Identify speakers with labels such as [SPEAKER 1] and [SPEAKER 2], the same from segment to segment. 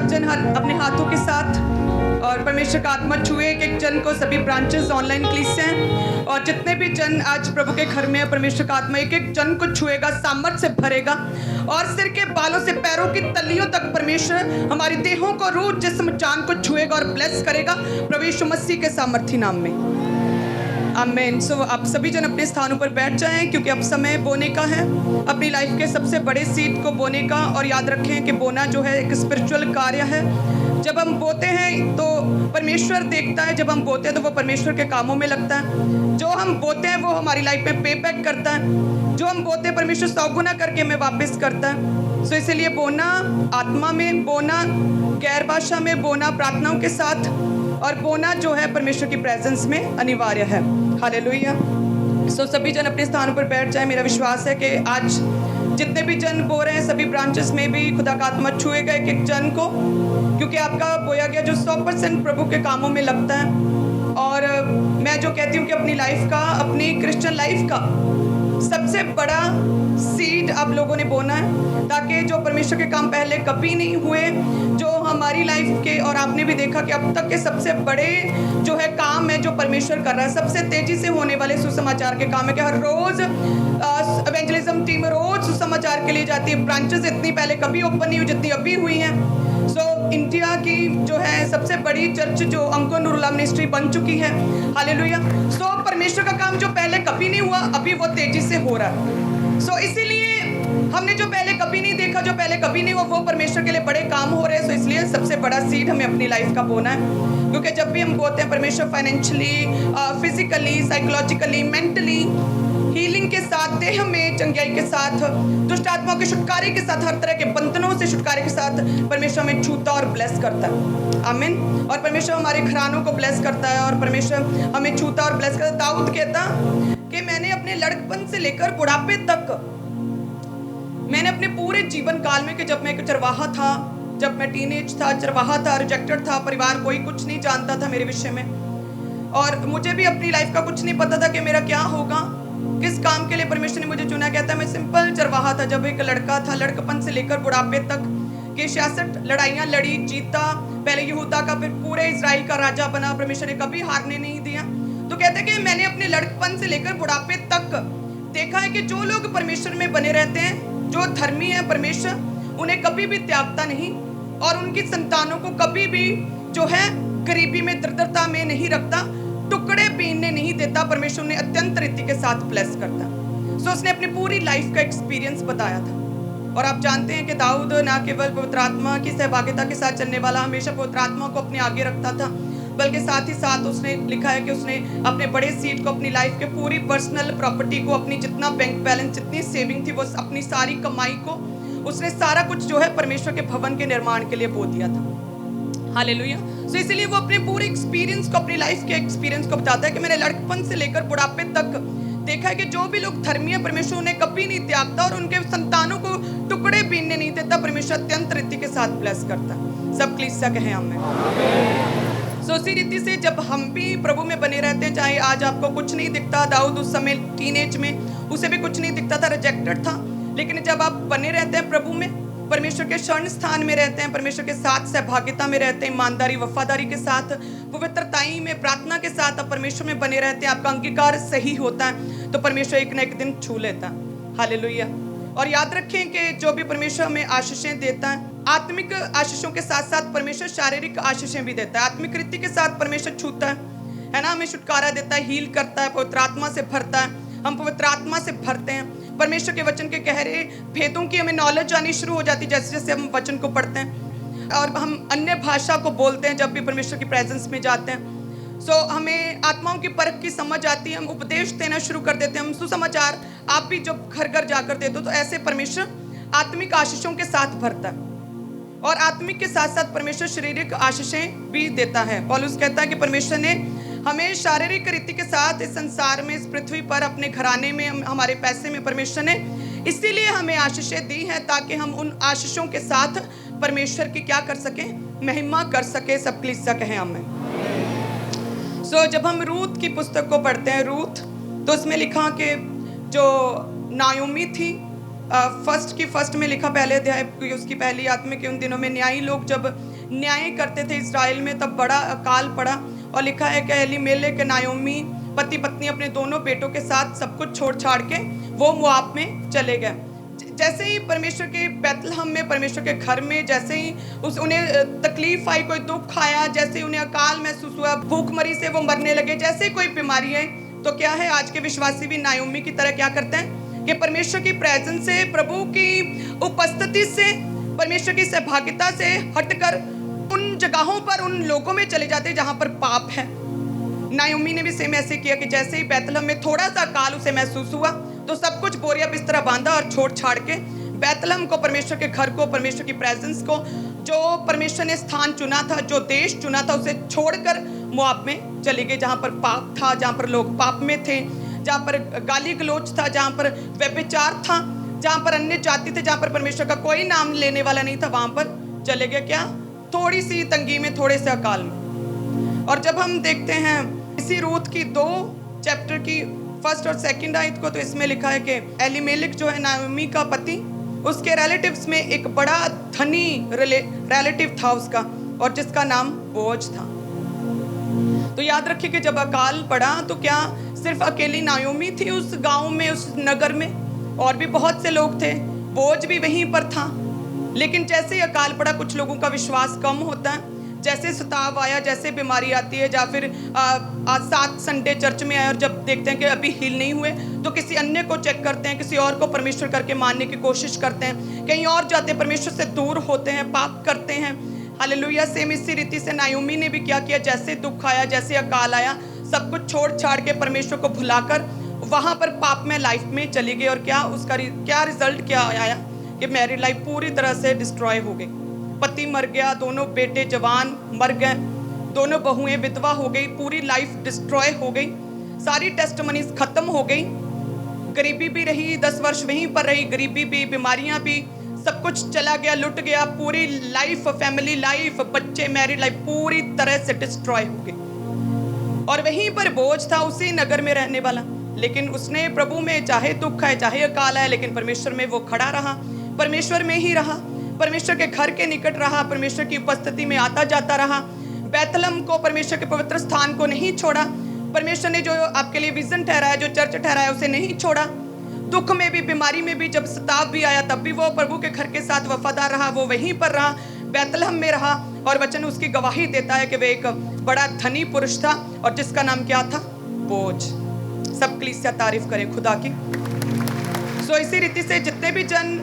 [SPEAKER 1] जन अपने हाथों के साथ और परमेश्वर का आत्मा छुए एक एक जन को, सभी ब्रांचेस ऑनलाइन क्लिस हैं और जितने भी जन आज प्रभु के घर में है, परमेश्वर का आत्मा एक एक जन को छुएगा, सामर्थ से भरेगा और सिर के बालों से पैरों की तलियों तक परमेश्वर हमारी देहों को, रूह, जिस्म, जान को छुएगा और ब्लेस करेगा प्रभु यीशु मसीह के सामर्थी नाम में। आमीन। सो आप सभी जन अपने स्थानों पर बैठ जाएं क्योंकि अब समय बोने का है, अपनी लाइफ के सबसे बड़े सीड को बोने का। और याद रखें कि बोना जो है एक स्पिरिचुअल कार्य है। जब हम बोते हैं तो परमेश्वर देखता है, जब हम बोते हैं तो वो परमेश्वर के कामों में लगता है। जो हम बोते हैं वो हमारी लाइफ में पे बैक करता है। जो हम बोते हैं परमेश्वर 100 गुना करके हमें वापस करता है। सो इसलिए बोना आत्मा में, बोना गैर भाषा में, बोना प्रार्थनाओं के साथ और बोना जो है परमेश्वर की प्रेजेंस में अनिवार्य है। हालेलुया। सो सभी जन अपने स्थान पर बैठ जाए। मेरा विश्वास है कि आज जितने भी जन बो रहे हैं सभी ब्रांचेस में भी खुदा का आत्मा छुएगा एक एक जन को, क्योंकि आपका बोया गया जो 100% प्रभु के कामों में लगता है। और मैं जो कहती हूँ कि अपनी लाइफ का, अपनी क्रिश्चियन लाइफ का सबसे बड़ा सीड आप लोगों ने बोना है, ताकि जो परमेश्वर के काम पहले कभी नहीं हुए, जो हमारी लाइफ के, और आपने भी देखा कि अब तक के सबसे बड़े जो है काम है जो परमेश्वर कर रहा है, सबसे तेजी से होने वाले सुसमाचार के काम है कि हर रोज इवेंजलिज्म टीम रोज सुसमाचार के लिए जाती है। ब्रांचेस इतनी पहले कभी ओपन नहीं हुई जितनी अभी हुई हैं। सो इंडिया की जो है सबसे बड़ी चर्च जो अंको नूरुल्लाह मिनिस्ट्री बन चुकी है। हालेलुया। सो परमेश्वर का काम जो पहले कभी नहीं हुआ अभी वो तेजी से हो रहा है। सो इसीलिए हमने जो पहले कभी नहीं देखा, जो पहले कभी नहीं हुआ, वो परमेश्वर के लिए बड़े काम हो रहे हैं। सो इसलिए सबसे बड़ा सीड हमें अपनी लाइफ का बोना है, क्योंकि जब भी हम बोते हैं परमेश्वर financially, physically, psychologically, mentally healing के साथ, देह में चंगाई के साथ, दुष्ट आत्माओं के छुटकारे के साथ, हर तरह के बंधनों से छुटकारे के साथ परमेश्वर हमें छूता और ब्लेस करता है। आमीन। और परमेश्वर हमारे घरानों को ब्लेस करता है और परमेश्वर हमें छूता और ब्लेस करता है। दाऊद कहता कि मैंने अपने लड़कपन से लेकर बुढ़ापे तक, मैंने अपने पूरे जीवन काल में, कि जब मैं एक चरवाहा था, जब मैं टीनेज था, चरवाहा था, रिजेक्टेड था, परिवार कोई कुछ नहीं जानता था मेरे विषय में, और मुझे भी अपनी लाइफ का कुछ नहीं पता था कि मेरा क्या होगा, किस काम के लिए परमेश्वर ने मुझे चुना। कहता है मैं सिंपल चरवाहा था जब एक लड़का था, लड़कपन से लेकर बुढ़ापे तक के 66 लड़ाइयाँ लड़ी, जीता, पहले यहूदा का, फिर पूरे इजराइल का राजा बना, परमेश्वर ने कभी हारने नहीं दिया। तो कहते हैं कि मैंने अपने लड़कपन से लेकर बुढ़ापे तक देखा है कि जो लोग परमेश्वर में बने रहते हैं, जो धर्मी है, परमेश्वर उन्हें कभी भी त्यागता नहीं और उनकी संतानों को कभी भी जो है गरीबी में, दरिद्रता में नहीं रखता, टुकड़े पीने नहीं देता। परमेश्वर ने अत्यंत रीति के साथ ब्लेस करता। सो उसने अपनी पूरी लाइफ का एक्सपीरियंस बताया था। और आप जानते हैं कि दाऊद ना केवल पवित्र आत्मा की सहभागिता के साथ चलने वाला, हमेशा पवित्र आत्मा को अपने आगे रखता था, बल्कि साथ ही साथ उसने लिखा है कि उसने अपने बड़े सीट को, अपनी लाइफ के पूरी पर्सनल प्रॉपर्टी को, अपनी जितना बैंक बैलेंस, जितनी सेविंग थी, वो अपनी सारी कमाई को, उसने सारा कुछ जो है परमेश्वर के भवन के निर्माण के लिए बो दिया था। हालेलुया। सो इसीलिए वो अपने पूरे एक्सपीरियंस को, अपनी लाइफ के एक्सपीरियंस को बताता है कि मैंने लड़कपन से लेकर बुढ़ापे तक देखा है कि जो भी लोग धर्मी है परमेश्वर उन्हें कभी नहीं त्यागता और उनके संतानों को टुकड़े बीनने नहीं देता। परमेश्वर अत्यंत रीति के साथ ब्लेस करता है। सब कलीसिया कहें आमीन। सो इसी रीति से जब हम भी प्रभु में बने रहते हैं, चाहे आज आपको कुछ नहीं दिखता, दाऊद उस समय टीनेज में उसे भी कुछ नहीं दिखता था, रिजेक्टेड था, लेकिन जब आप बने रहते हैं प्रभु में, परमेश्वर के शरण स्थान में रहते हैं, परमेश्वर के साथ सहभागिता में रहते हैं, ईमानदारी, वफादारी के साथ, पवित्रताई में, प्रार्थना के साथ आप परमेश्वर में बने रहते हैं, आपका अंगीकार सही होता है, तो परमेश्वर एक न एक दिन छू लेता है। हालेलुया। और याद रखें कि जो भी परमेश्वर हमें आशीषें देता है, आत्मिक आशीषों के साथ साथ परमेश्वर शारीरिक आशीषें भी देता है। आत्मिक रीति के साथ परमेश्वर छूता है ना, हमें छुटकारा देता है, हील करता है, पवित्र आत्मा से भरता है, हम पवित्र आत्मा से भरते हैं। परमेश्वर के वचन के गहरे भेदों की हमें नॉलेज आनी शुरू हो जाती है जैसे जैसे हम वचन को पढ़ते हैं, और हम अन्य भाषा को बोलते हैं जब भी परमेश्वर की प्रेजेंस में जाते हैं। सो हमें आत्माओं की परख की समझ आती है, हम उपदेश देना शुरू कर देते हैं, हम सुसमाचार आप भी जब घर घर जाकर देते हो, तो ऐसे परमेश्वर आत्मिक आशीषों के साथ भरता है। और आत्मिक के साथ साथ परमेश्वर शारीरिक आशीषें भी देता है। पौलुस कहता है कि परमेश्वर ने हमें शारीरिक रीति के साथ इस संसार में, इस पृथ्वी पर, अपने घराने में, हमारे पैसे में परमेश्वर ने इसीलिए हमें आशीषें दी हैं ताकि हम उन आशीषों के साथ परमेश्वर की क्या कर सकें, महिमा कर सके। सब कलीसिया कहें आमीन। सो जब हम रूत की पुस्तक को पढ़ते हैं, रूत, तो उसमें लिखा कि जो नायोमी थी, फर्स्ट में लिखा, पहले अध्याय की उसकी पहली आत्मा के उन दिनों में न्यायी लोग जब न्याय करते थे इस्राएल में, तब बड़ा अकाल पड़ा। और लिखा है कि एलीमेलेक नायोमी पति पत्नी अपने दोनों बेटों के साथ सब कुछ छोड़ छाड़ के वो मोआब में चले गए। जैसे ही परमेश्वर के बैतलहम में, परमेश्वर के घर में जैसे ही उन्हें तकलीफ आई, कोई दुख आया, जैसे ही उन्हें अकाल महसूस हुआ, भूखमरी से वो मरने लगे, जैसे ही कोई बीमारी है, तो क्या है, आज के विश्वासी भी नायोमी की तरह क्या करते हैं कि परमेश्वर की प्रेजेंस से, प्रभु की उपस्थिति से, परमेश्वर की सहभागिता से हटकर उन जगहों पर, उन लोगों में चले जाते हैं जहां पर पाप है। नायोमी ने भी सेम ऐसे किया कि जैसे ही बैतलहम में थोड़ा सा अकाल उसे महसूस हुआ तो सब कुछ बोरिया बिस्तरा बांधा और छोड़ छाड़ के बैतलहम को, परमेश्वर के घर को, परमेश्वर की प्रेजेंस को, जो परमेश्वर ने स्थान चुना था, जो देश चुना था, उसे छोड़कर मोआब में चली गई, जहां पर पाप था, जहां पर लोग पाप में थे, जहां पर गाली गलोच था, जहां पर व्यभिचार था, जहां पर अन्य जाति थे, जहां पर परमेश्वर का कोई नाम लेने वाला नहीं था, वहां पर चले गए। क्या? थोड़ी सी तंगी में, थोड़े से अकाल में। और जब हम देखते हैं इसी रूत की 2 चैप्टर की 1 और 2 आयत को, तो इसमें लिखा है कि एलीमेलेक जो है नायोमी का पति, उसके रिलेटिव्स में एक बड़ा धनी रिलेटिव था उसका, और जिसका नाम बोझ था। तो याद रखिए कि जब अकाल पड़ा तो क्या सिर्फ अकेली नायोमी थी उस गांव में, उस नगर में? और भी बहुत से लोग थे, बोझ भी वहीं पर था। लेकिन जैसे ही अकाल पड़ा, कुछ लोगों का विश्वास कम होता है। जैसे सताव आया, जैसे बीमारी आती है, या फिर आज 7 संडे चर्च में आए और जब देखते हैं कि अभी हील नहीं हुए, तो किसी अन्य को चेक करते हैं, किसी और को परमेश्वर करके मानने की कोशिश करते हैं, कहीं और जाते हैं, परमेश्वर से दूर होते हैं, पाप करते हैं। हालेलुया। सेम इसी रीति से नायोमी ने भी क्या किया, जैसे दुख आया, जैसे अकाल आया, सब कुछ छोड़ छाड़ के परमेश्वर को भुलाकर वहां पर पाप में, लाइफ में चली गई। और क्या उसका क्या रिजल्ट क्या आया कि मैरिड लाइफ पूरी तरह से डिस्ट्रॉय हो गई। पति मर गया, दोनों बेटे जवान मर गए, दोनों बहुएं विधवा हो गई, पूरी लाइफ डिस्ट्रॉय हो गई, सारी टेस्टमनीज खत्म हो गई। गरीबी भी रही, 10 वर्ष वहीं पर रही, गरीबी भी, बीमारियां भी, सब कुछ चला गया, लुट गया, पूरी लाइफ, फैमिली लाइफ, बच्चे, मैरिड लाइफ पूरी तरह से डिस्ट्रॉय हो गई। और वहीं पर बोझ था, उसी नगर में रहने वाला, लेकिन उसने प्रभु में, चाहे दुख आए, चाहे अकाल आए, लेकिन परमेश्वर में वो खड़ा रहा, परमेश्वर में ही रहा, परमेश्वर के घर के निकट रहा, परमेश्वर की उपस्थिति में आता जाता रहा। बैतलहम को, परमेश्वर के पवित्र स्थान को नहीं छोड़ा। परमेश्वर ने जो आपके लिए विजन ठहराया, जो चर्च ठहराया, उसे नहीं छोड़ा। दुख में भी, बीमारी में भी, जब सताव भी आया, तब भी वो प्रभु के घर के साथ वफादार रहा, वो वहीं पर रहा, बैतलहम में रहा। और वचन उसकी गवाही देता है कि वह एक बड़ा धनी पुरुष था, और जिसका नाम क्या था? बोझ। सब कलीसिया तारीफ करे खुदा की। सो इसी रीति से जितने भी जन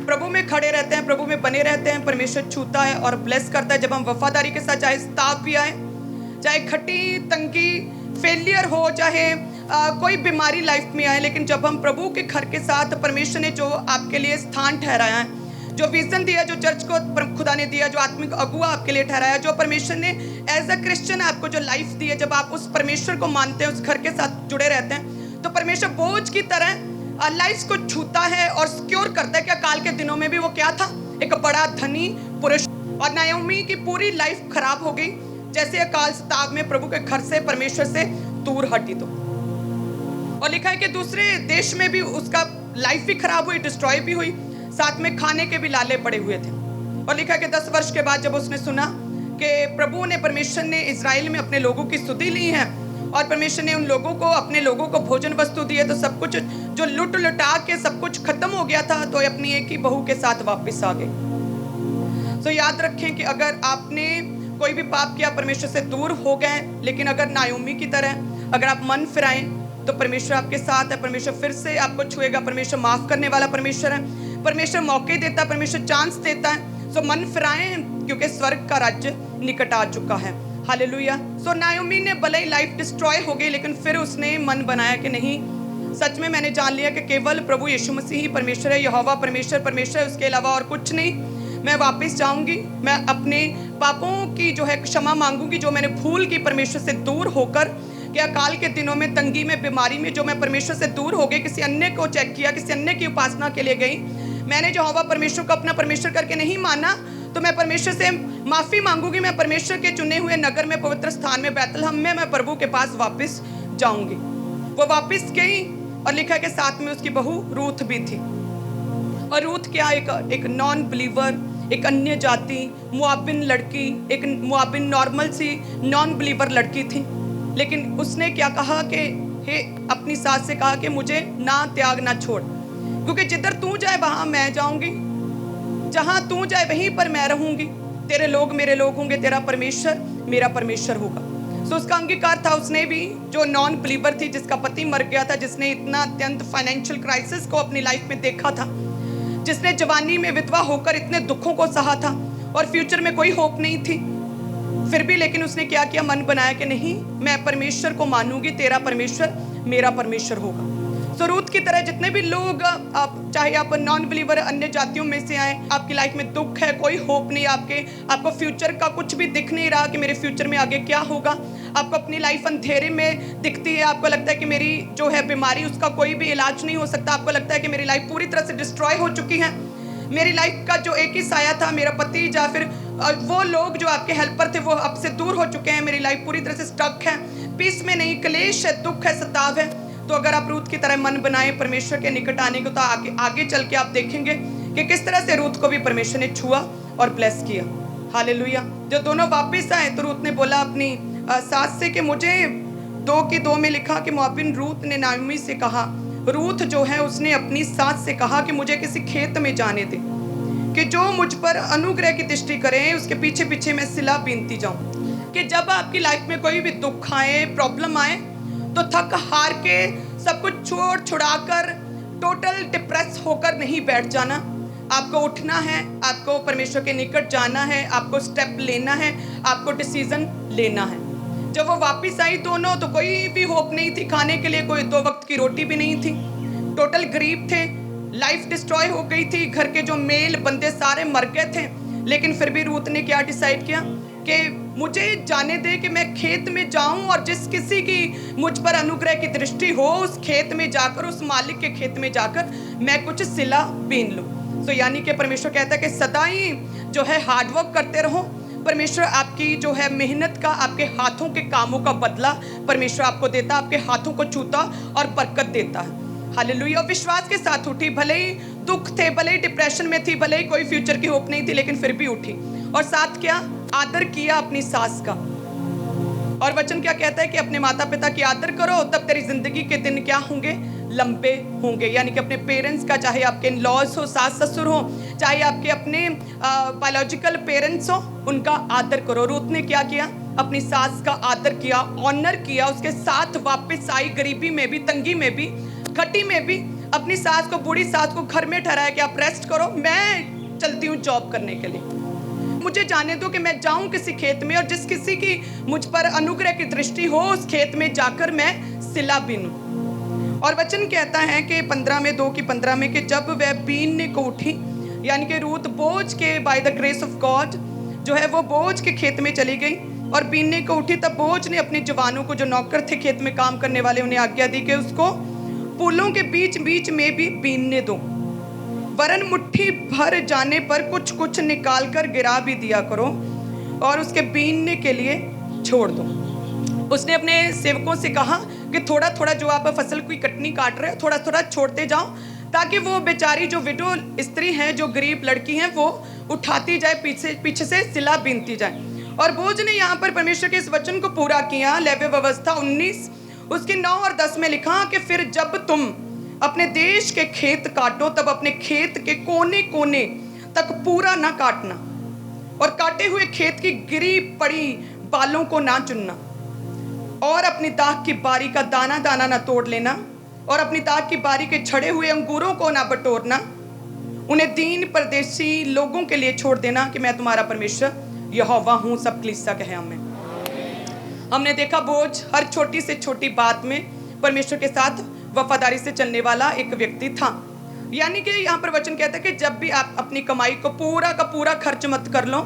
[SPEAKER 1] प्रभु में खड़े रहते हैं, प्रभु में बने रहते हैं, परमेश्वर छूता है और ब्लेस करता है। जब हम वफादारी के साथ, चाहे सताव भी आए, चाहे खट्टी तंगी, फेलियर हो, चाहे कोई बीमारी लाइफ में आए, लेकिन जब हम प्रभु के घर के साथ, परमेश्वर ने जो आपके लिए स्थान ठहराया है, जो विजन दिया, जो चर्च को खुदा ने दिया, जो आत्मिक अगुआ आपके लिए ठहराया, जो परमेश्वर ने एज अ क्रिश्चियन आपको जो लाइफ दी है, जब आप उस परमेश्वर को मानते हैं, उस घर के साथ जुड़े रहते हैं, तो परमेश्वर बोझ की तरह लाइफ को छूता है और सिक्योर करता है। कि अकाल के दिनों में भी वो क्या था? एक बड़ा धनी पुरुष। और नायोमी की पूरी लाइफ खराब हो गई, जैसे अकाल सताव में प्रभु के घर से, परमेश्वर से दूर हटी। तो और लिखा है कि दूसरे देश में भी उसका लाइफ भी खराब हुई, डिस्ट्रॉय भी हुई, साथ में खाने के भी लाले पड़े हुए थे। और लिखा है कि 10 वर्ष के बाद जब उसने सुना कि प्रभु ने, परमेश्वर ने इजराइल में अपने लोगों की स्तुति ली है, और परमेश्वर ने उन लोगों को, अपने लोगों को भोजन वस्तु दी है, तो सब कुछ जो लुट लुटा के सब कुछ खत्म हो गया था, तो अपनी एक ही बहू के साथ वापस आ गए। तो याद रखें कि अगर आपने कोई भी पाप किया, परमेश्वर से दूर हो गए, लेकिन अगर नायोमी की तरह अगर आप मन फिराएं, तो परमेश्वर आपके साथ है, परमेश्वर फिर से आपको छुएगा। परमेश्वर माफ करने वाला परमेश्वर है, परमेश्वर मौके देता है, परमेश्वर चांस देता है। सो मन फिराएं, क्योंकि स्वर्ग का राज्य निकट आ चुका है। हालेलुया। सो नायोमी ने भले ही लाइफ डिस्ट्रॉय हो गई, लेकिन फिर उसने मन बनाया कि नहीं, सच में मैंने जान लिया कि केवल प्रभु यीशु मसीह ही परमेश्वर है, यहोवा परमेश्वर है, उसके अलावा और कुछ नहीं। मैं वापस जाऊंगी, मैं अपने पापों की जो है क्षमा मांगूंगी, जो मैंने भूल की परमेश्वर से दूर होकर, कि अकाल के दिनों में, तंगी में, बीमारी में जो मैं परमेश्वर से दूर हो गई, किसी अन्य को चेक किया, किसी अन्य की उपासना के लिए गई, मैंने यहोवा परमेश्वर को अपना परमेश्वर करके नहीं माना, तो मैं परमेश्वर से माफ़ी मांगूंगी। मैं परमेश्वर के चुने हुए नगर में, पवित्र स्थान में, बैतलहम में, मैं प्रभु के पास वापस जाऊंगी। वो वापस गई, और लिखा के साथ में उसकी बहू रूथ भी थी। और रूथ क्या, एक नॉन बिलीवर, एक अन्य जाति मुआबिन लड़की, एक मुआबिन नॉर्मल सी नॉन बिलीवर लड़की थी। लेकिन उसने क्या कहा कि हे अपनी सास से कहा कि मुझे ना त्याग ना छोड़, क्योंकि जिधर तू जाए वहाँ मैं जाऊंगी, जहाँ तू जाए वहीं पर मैं रहूंगी, तेरे लोग मेरे लोग होंगे, तेरा परमेश्वर मेरा परमेश्वर होगा। सो उसका अंगीकार था। उसने भी, जो नॉन बिलीवर थी, जिसका पति मर गया था, जिसने इतना अत्यंत फाइनेंशियल क्राइसिस को अपनी लाइफ में देखा था, जिसने जवानी में विधवा होकर इतने दुखों को सहा था और फ्यूचर में कोई होप नहीं थी, फिर भी लेकिन उसने क्या किया, मन बनाया कि नहीं, मैं परमेश्वर को मानूंगी, तेरा परमेश्वर मेरा परमेश्वर होगा। सो रूथ की तरह जितने भी लोग, आप चाहे आप नॉन बिलीवर अन्य जातियों में से आए, आपकी लाइफ में दुख है, कोई होप नहीं, आपको फ्यूचर का कुछ भी दिख नहीं रहा कि मेरे फ्यूचर में आगे क्या होगा, आपको अपनी लाइफ अंधेरे में दिखती है, आपको लगता है कि मेरी जो है बीमारी उसका कोई भी इलाज नहीं हो सकता, आपको लगता है कि मेरी लाइफ पूरी तरह से डिस्ट्रॉय हो चुकी है, मेरी लाइफ का जो एक ही साया था मेरा पति या फिर वो लोग जो आपके हेल्पर थे वो अब से दूर हो चुके हैं, मेरी लाइफ पूरी तरह से स्टक है, पीस में नहीं, क्लेश है, दुख है, सताव है। तो अगर आप रूथ की तरह मन बनाए परमेश्वर के निकट आने को, तो आगे चल के आप देखेंगे कि किस तरह से रूथ को भी परमेश्वर ने छुआ और ब्लेस किया। हालेलुया। जब दोनों वापस आए तो रूथ ने बोला अपनी सास से कि मुझे 2:2 में लिखा कि मुआबिन रूथ ने नाओमी से कहा, रूथ जो है उसने अपनी सास से कहा कि मुझे किसी खेत में जाने दे, कि जो मुझ पर अनुग्रह की दृष्टि करे उसके पीछे पीछे मैं सिला बीनती जाऊं। कि जब आपकी लाइफ में कोई भी दुख आए, प्रॉब्लम आए, तो थक हार के सब कुछ छोड़ छुड़ाकर टोटल डिप्रेस होकर नहीं बैठ जाना, आपको उठना है, आपको परमेश्वर के निकट जाना है, आपको स्टेप लेना है, आपको डिसीजन लेना है। जब वो वापस आई दोनों, तो कोई भी होप नहीं थी खाने के लिए, कोई 2 वक्त की रोटी भी नहीं थी, टोटल गरीब थे, लाइफ डिस्ट्रॉय हो गई थी, घर के जो मेल बंदे सारे मर गए थे। लेकिन फिर भी रूथ ने क्या डिसाइड किया कि मुझे जाने दे कि मैं खेत में जाऊं और जिस किसी की मुझ पर अनुग्रह की दृष्टि हो उस खेत में जाकर, उस मालिक के खेत में जाकर मैं कुछ सिला बीन लूं। तो यानी कि परमेश्वर कहता है कि सदा ही जो है हार्डवर्क करते रहो, परमेश्वर आपकी जो है मेहनत का, आपके हाथों के कामों का बदला परमेश्वर आपको देता, आपके हाथों को छूता और बरकत देता है। हालेलुया। और विश्वास के साथ उठी, भले ही दुख थे, भले ही डिप्रेशन में थी, भले ही कोई फ्यूचर की होप नहीं थी, लेकिन फिर भी उठी और साथ क्या, आदर किया अपनी सास का। और वचन क्या कहता है कि अपने माता पिता की आदर करो, तब तेरी जिंदगी के दिन क्या होंगे, लंबे होंगे। यानी कि अपने पेरेंट्स का, चाहे आपके इन-लॉज हो, सास ससुर हो, चाहे आपके अपने बायोलॉजिकल पेरेंट्स हो, उनका आदर करो। रूथ ने क्या किया, अपनी सास का आदर किया, ऑनर किया, उसके साथ वापस आई, गरीबी में भी, तंगी में भी, घटी में भी, अपनी सास को, बूढ़ी सास को घर में ठहराया कि आप रेस्ट करो, मैं चलती हूँ जॉब करने के लिए, मुझे जाने दो कि मैं जाऊं किसी खेत में और जिस किसी की मुझ पर अनुग्रह की दृष्टि हो उस खेत में जाकर मैं सिला बीनूं। और वचन कहता है कि 2:15 में कि जब वह बीनने को उठी, यानी कि रूथ बोझ के, by the grace of God जो है वो बोझ के खेत में चली गई और बीनने को उठी, तब बोझ ने अपने जवानों को, जो नौकर थे खेत में काम करने वाले, उन्हें आज्ञा दी कि उसको पुलों के बीच बीच में भी बीनने दो, वरन मुट्ठी भर जाने पर कुछ कुछ निकाल कर गिरा भी दिया करो और उसके बीनने के लिए छोड़ दो। उसने अपने सेवकों से कहा कि थोड़ा थोड़ा जो आप फसल की कटनी काट रहे हो, थोड़ा थोड़ा छोड़ते जाओ, ताकि वो बेचारी जो विडो स्त्री है, जो गरीब लड़की है, वो उठाती जाए, पीछे से सिला बीनती जाए। और बोझ ने यहाँ पर परमेश्वर के इस वचन को पूरा किया। लेवी व्यवस्था 19 उसके 9 और 10 में लिखा कि फिर जब तुम अपने देश के खेत काटो, तब अपने खेत के कोने कोने तक पूरा ना काटना और काटे हुए खेत की गिरी पड़ी बालों को ना चुनना, और अपनी दाख की बारी का दाना दाना ना तोड़ लेना, और अपनी दाख की बारी के छड़े हुए अंगूरों को ना बटोरना, उन्हें दीन परदेशी लोगों के लिए छोड़ देना कि मैं तुम्हारा परमेश्वर यहोवा हूँ। सब कलीसिया कहे आमीन। हमने देखा बोझ हर छोटी से छोटी बात में परमेश्वर के साथ वफादारी से चलने वाला एक व्यक्ति था। यानी कि यहाँ पर वचन कहता है कि जब भी आप अपनी कमाई को पूरा का पूरा खर्च मत कर लो,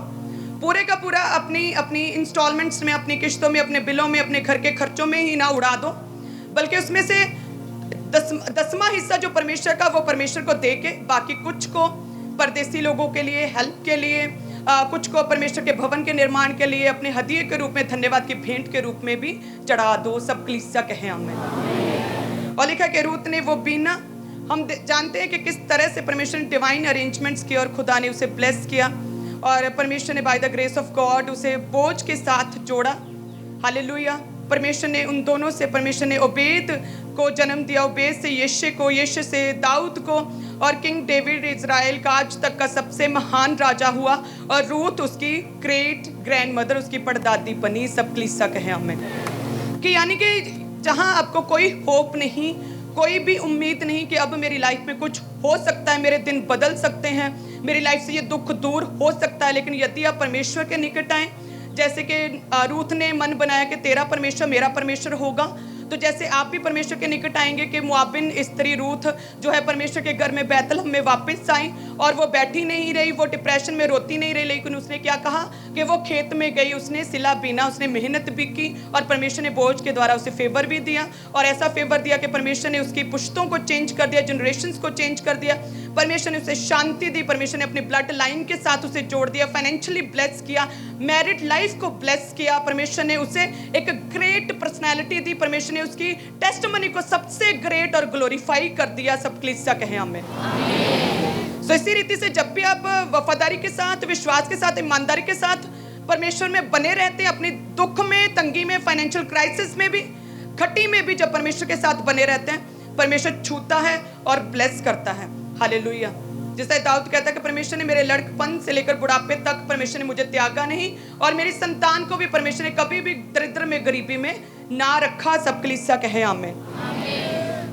[SPEAKER 1] पूरे का पूरा अपनी इंस्टॉलमेंट्स में, अपनी किश्तों में, अपने बिलों में, अपने घर के खर्चों में ही ना उड़ा दो, बल्कि उसमें से 10वां हिस्सा जो परमेश्वर का, वो परमेश्वर को दे के बाकी कुछ को परदेसी लोगों के लिए, हेल्प के लिए, कुछ को परमेश्वर के भवन के निर्माण के लिए, अपने हदिये के रूप में, धन्यवाद की भेंट के रूप में भी चढ़ा दो। सब कलीसिया कहे आमीन। और लिखा कि रूथ ने वो बीना। हम जानते हैं कि किस तरह से परमेश्वर ने डिवाइन अरेंजमेंट्स किए और खुदा ने उसे ब्लेस किया। और परमेश्वर ने by the grace of God उसे बोझ के साथ जोड़ा। हालेलुया। परमेश्वर ने उन दोनों से, परमेश्वर ने ओबेद को जन्म दिया, ओबेद से यिशै को, यिशै से दाऊद को, और किंग डेविड इज़राइल का आज तक का सबसे महान राजा हुआ, और रूथ उसकी ग्रेट ग्रैंड मदर, उसकी परदादी बनी। सब कलीसिया कहें आमीन। कि यानी कि जहाँ आपको कोई होप नहीं, कोई भी उम्मीद नहीं कि अब मेरी लाइफ में कुछ हो सकता है, मेरे दिन बदल सकते हैं, मेरी लाइफ से ये दुख दूर हो सकता है, लेकिन यदि आप परमेश्वर के निकट आए, जैसे कि रूथ ने मन बनाया कि तेरा परमेश्वर मेरा परमेश्वर होगा, तो जैसे आप भी परमेश्वर के निकट आएंगे कि मुआबिन स्त्री रूथ जो है परमेश्वर के घर में बैतलहम में वापस आई, और वो बैठी नहीं रही, वो डिप्रेशन में रोती नहीं रही, लेकिन उसने क्या कहा कि वो खेत में गई, उसने सिला बीना, उसने मेहनत भी की, और परमेश्वर ने बोझ के द्वारा उसे फेवर भी दिया, और ऐसा फेवर दिया कि परमेश्वर ने उसकी पुश्तों को चेंज कर दिया, जनरेशंस को चेंज कर दिया। परमेश्वर ने उसे शांति दी, परमेश्वर ने अपनी ब्लड लाइन के साथ उसे जोड़ दिया, फाइनेंशियली ब्लेस किया, मैरिड लाइफ को ब्लेस किया, परमेश्वर ने उसे एक ग्रेट पर्सनैलिटी दी, परमेश्वर ने उसकी टेस्टिमनी को सबसे ग्रेट और ग्लोरीफाई कर दिया। सब कलीसिया कहें आमीन। तो इसी रीति से जब भी आप वफादारी के साथ, विश्वास के साथ, ईमानदारी के साथ परमेश्वर में बने रहते हैं, अपनी दुख में, तंगी में, फाइनेंशियल क्राइसिस में भी, खट्टी में भी जब परमेश्वर के साथ बने रहते हैं, परमेश्वर छूता है और ब्लेस करता है। हालेलुया। जैसे दाऊद कहता है कि परमेश्वर ने मेरे लड़कपन से लेकर बुढ़ापे तक परमेश्वर ने मुझे त्यागा नहीं, और मेरी संतान को भी परमेश्वर ने कभी भी दरिद्र में, गरीबी में ना रखा। सब कलीसिया कहे आमीन।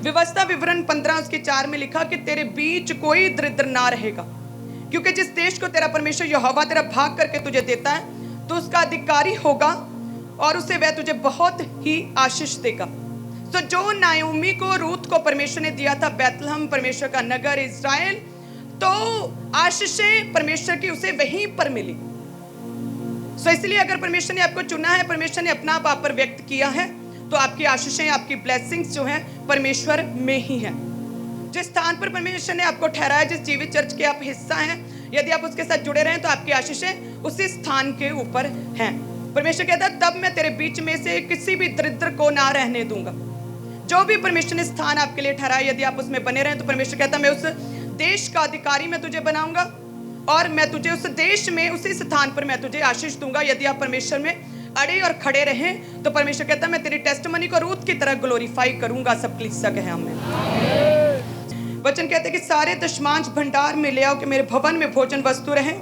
[SPEAKER 1] व्यवस्था विवरण 15 उसके 4 में लिखा कि तेरे बीच कोई दरिद्र ना रहेगा, क्योंकि जिस देश को तेरा परमेश्वर यहोवा तेरा भाग करके तुझे देता है, तो उसका अधिकारी होगा, और उसे वह तुझे बहुत ही आशीष देगा। तो जो नायोमी को, रूथ को परमेश्वर ने दिया था बैतलहम, परमेश्वर का नगर इज़राइल, तो आशीषें परमेश्वर की उसे वहीं पर मिली। सो इसलिए अगर परमेश्वर ने आपको चुना है, परमेश्वर ने अपना आप पर व्यक्त किया है, तो आपकी आशीषें, आपकी ब्लेसिंग्स जो हैं परमेश्वर में ही हैं। जिस स्थान पर परमेश्वर ने आपको ठहराया, जिस जीवित चर्च के आप हिस्सा हैं, यदि आप उसके साथ जुड़े रहें, तो आपकी आशीषें उसी स्थान के ऊपर हैं। परमेश्वर कहता है तब मैं तेरे बीच में से किसी भी दरिद्र को ना रहने दूंगा। जो भी परमेश्वर ने स्थान आपके लिए ठहराया, यदि आप उसमें बने रहें, तो परमेश्वर कहता है मैं उस देश का अधिकारी मैं तुझे बनाऊंगा, और मैं तुझे उस देश में, उसी स्थान पर मैं तुझे आशीष दूंगा। यदि आप परमेश्वर में अड़े और खड़े रहें, तो परमेश्वर कहता है मैं तेरी टेस्टिमनी को रूथ की तरह ग्लोरीफाई करूंगा। सब कलीसिया कहे आमीन। वचन कहते हैं कि सारे दशमांश भंडार में ले आओ कि मेरे भवन में भोजन वस्तु रहे,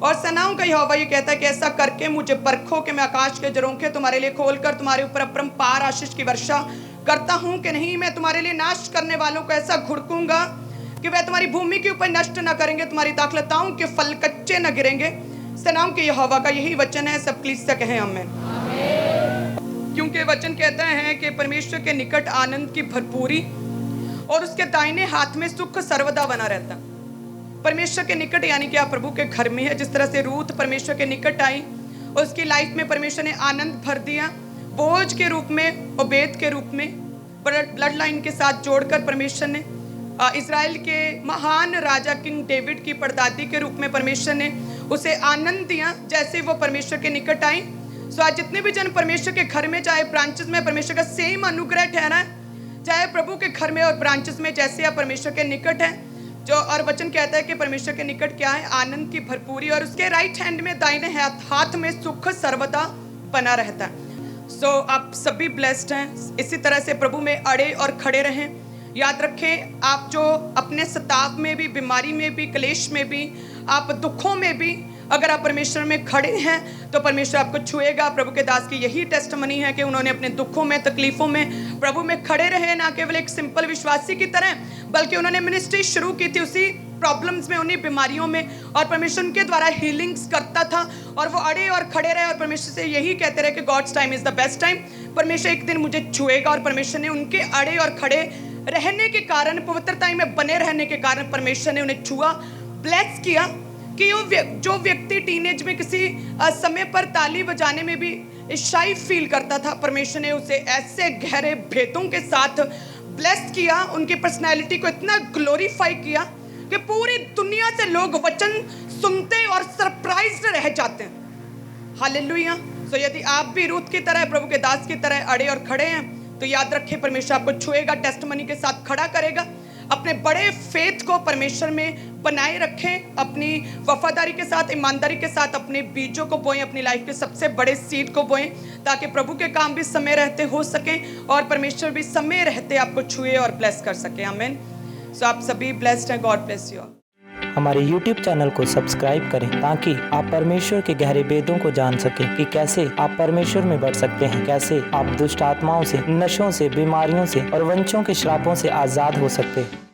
[SPEAKER 1] और सेनाओं का यहोवा ये कहता है कि ऐसा करके मुझे परखो कि मैं आकाश के झरोखे तुम्हारे लिए खोलकर तुम्हारे ऊपर अपरंपार आशीष की वर्षा करता हूं कि नहीं। मैं तुम्हारे लिए नाश करने वालों को ऐसा घुड़कूंगा कि वह तुम्हारी भूमि के ऊपर नष्ट न करेंगे, तुम्हारी दाखलताओं के फल कच्चे न गिरेंगे। सेनाओं के यहोवा का यही वचन है। सब कलीसिया कहें आमीन। क्योंकि वचन कहता है कि परमेश्वर के निकट आनंद की भरपूरी, और उसके दाहिने हाथ में सुख सर्वदा बना रहता। परमेश्वर के निकट यानी कि आप प्रभु के घर में है। जिस तरह से रूथ परमेश्वर के निकट आई, उसकी लाइफ में परमेश्वर ने आनंद भर दिया, बोझ के रूप में, ओबेद के रूप में, ब्लड लाइन के साथ जोड़कर परमेश्वर ने इज़राइल के महान राजा किंग डेविड की परदादी के रूप में परमेश्वर ने उसे आनंद दिया जैसे वो परमेश्वर के निकट आई। सो आज जितने भी जन परमेश्वर के घर में, चाहे ब्रांचेस में, परमेश्वर का सेम अनुग्रह ठहरा है, चाहे प्रभु के घर में और ब्रांचेस में, जैसे आप परमेश्वर के निकट हैं जो, और वचन कहता है कि परमेश्वर के निकट क्या है, आनंद की भरपूरी, और उसके राइट हैंड में, दाहिने हाथ में सुख सर्वदा बना रहता है। सो आप सभी ब्लेस्ड हैं। इसी तरह से प्रभु में अड़े और खड़े रहें। याद रखें, आप जो अपने सताव में भी, बीमारी में भी, क्लेश में भी, आप दुखों में भी अगर आप परमेश्वर में खड़े हैं, तो परमेश्वर आपको छुएगा। प्रभु के दास की यही टेस्टिमनी है कि उन्होंने अपने दुखों में, तकलीफों में प्रभु में खड़े रहे, ना केवल एक सिंपल विश्वासी की तरह, बल्कि उन्होंने मिनिस्ट्री शुरू की थी उसी प्रॉब्लम्स में, उन्हीं बीमारियों में, और परमेश्वर उनके द्वारा हीलिंग्स करता था, और वो अड़े और खड़े रहे, और परमेश्वर से यही कहते रहे कि God's time is the best time. परमेश्वर एक दिन मुझे छुएगा, और परमेश्वर ने उनके अड़े और खड़े रहने के कारण, पवित्रता में बने रहने के कारण परमेश्वर ने उन्हें छुआ, ब्लेस किया। कि जो व्यक्ति टीनेज में किसी समय पर ताली बजाने में भी शाई फील करता था, परमेश्वर ने उसे ऐसे गहरे भेदों के साथ ब्लेस किया, उनकी पर्सनैलिटी को इतना ग्लोरीफाई किया कि पूरी दुनिया से लोग वचन सुनते और सरप्राइज्ड रह जाते हैं। हालेलुया। सो यदि आप भी रूथ की तरह, प्रभु के दास की तरह अड़े और खड़े हैं, तो याद रखें परमेश्वर आपको छुएगा, टेस्टिमनी के साथ खड़ा करेगा। अपने बड़े फेथ को परमेश्वर में बनाए रखें, अपनी वफादारी के साथ, ईमानदारी के साथ अपने बीजों को बोएं, अपनी लाइफ के सबसे बड़े सीड को बोएं, ताकि प्रभु के काम भी समय रहते हो सके और परमेश्वर भी समय रहते आपको छुए और ब्लेस कर सके। आमीन। सो आप सभी ब्लेस्ड हैं। God bless you.
[SPEAKER 2] हमारे YouTube चैनल को सब्सक्राइब करें ताकि आप परमेश्वर के गहरे भेदों को जान सकें कि कैसे आप परमेश्वर में बढ़ सकते हैं, कैसे आप दुष्ट आत्माओं से, नशों से, बीमारियों से और वंशों के श्रापों से आज़ाद हो सकते हैं।